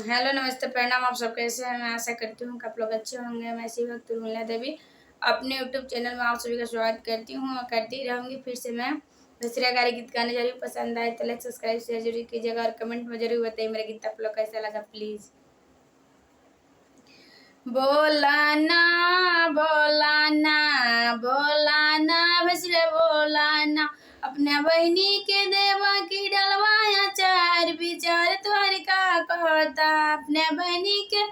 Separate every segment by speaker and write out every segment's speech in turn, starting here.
Speaker 1: Hello, नमस्ते, प्रणाम। आप सब कैसे हैं? मैं आशा करती हूँ कि आप लोग अच्छे होंगे। मैं इसी वक्त उर्मिला देवी अपने यूट्यूब चैनल में आप सभी का स्वागत करती हूँ और करती रहूँगी। फिर से मैं दूसरे गाने गीत गाने जा रही हूँ। पसंद आए तो लाइक सब्सक्राइब शेयर जरूर कीजिएगा और कमेंट में जरूर बताइए मेरा गीत आप लोग कैसा लगा प्लीज़। बोलाना बोलाना बोलाना बसरे बोलाना अपने बहनी के देवा की डलवाया चार विचार तोहर का कहता। अपने बहनी के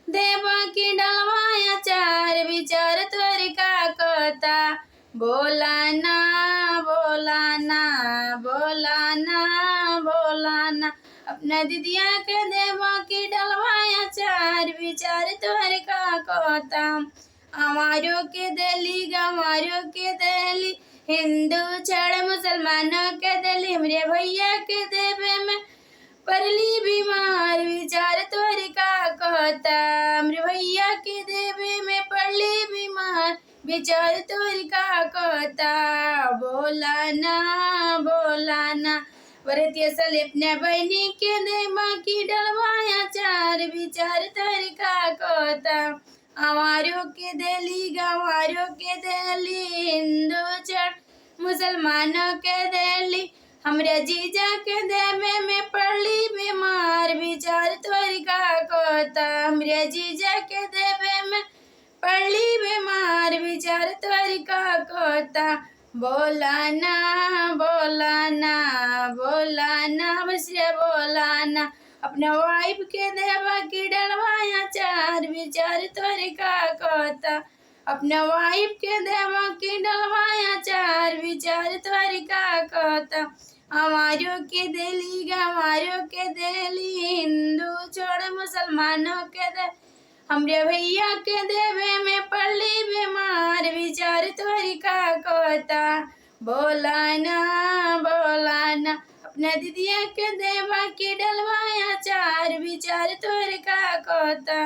Speaker 1: देवा की डलवाया चार विचार तोहर का कहता। बोलाना बोलाना बोलाना बोलाना अपना दीदिया के देवा की डलवाया चार विचार तोहर का कहता। हमारो के दिली गमारो के दिली हिंदू छड़ मुसलमानों के दिली हमरे भैया के देवे में परली बीमार विचार तोहर का कहता। हमरे भैया के देवे में परली बीमार विचार तोहर का कहता। बोलाना बोलाना वरतिया सल अपने बहनी के देवा की डलवाया चार विचार तोहर का कहता। हमारो के दिली गंवारो के दिली हिंदू छड़ मुसलमानों के दिली हमरे जीजा के देवे में पड़ली बीमार विचार तोहर का कहता। हमरे जीजा के देवे में पड़ली बीमार विचार तोहर का कहता। बोलाना बोलाना बोलाना बसरे बोलाना अपने वाइफ के देवा की डलवाया चार विचार तोहर का कहता। अपने वाइफ के देवा की डलवाया चार विचार तोहर का कहता। हमारो के दिली गंवारो के दिली हिंदू छोड़ मुसलमानों के दे हमरे भैया के देवे में पड़ली बीमार विचार तोहर का कहता। बोलाना बोलाना अपना दीदिया के देवा की डलवाया चार विचार तोहर का कहता।